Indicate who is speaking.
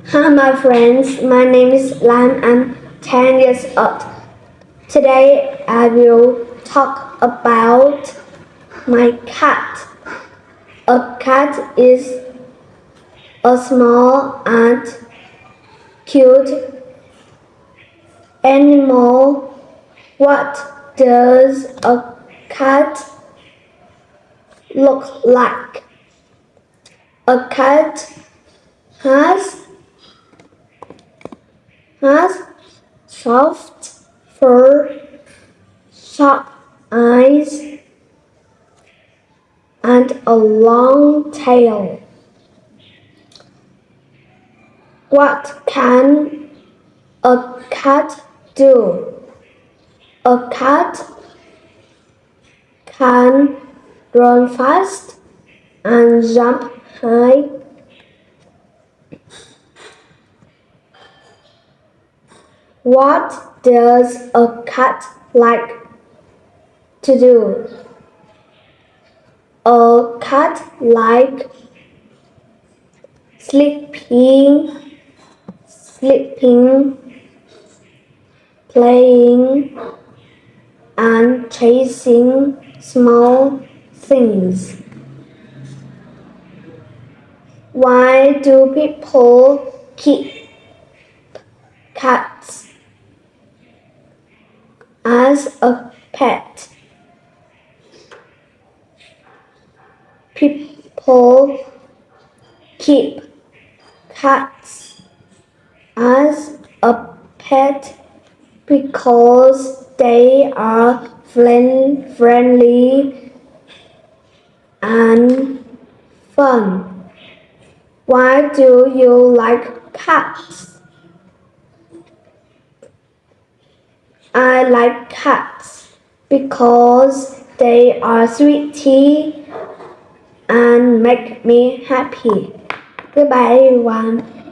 Speaker 1: Hi, my friends. My name is Lan. I'm 10 years old. Today, I will talk about my cat. A cat is a small and cute animal. What does a cat look like? A cat has soft fur, sharp eyes, and a long tail. What can a cat do? A cat can run fast and jump high. What does a cat like to do? A cat like sleeping, playing, and chasing small things. Why do people keep cats as a pet? People keep cats as a pet because they are friendly and fun. Why do you like cats? I like cats because they are sweetie and make me happy. Goodbye, everyone.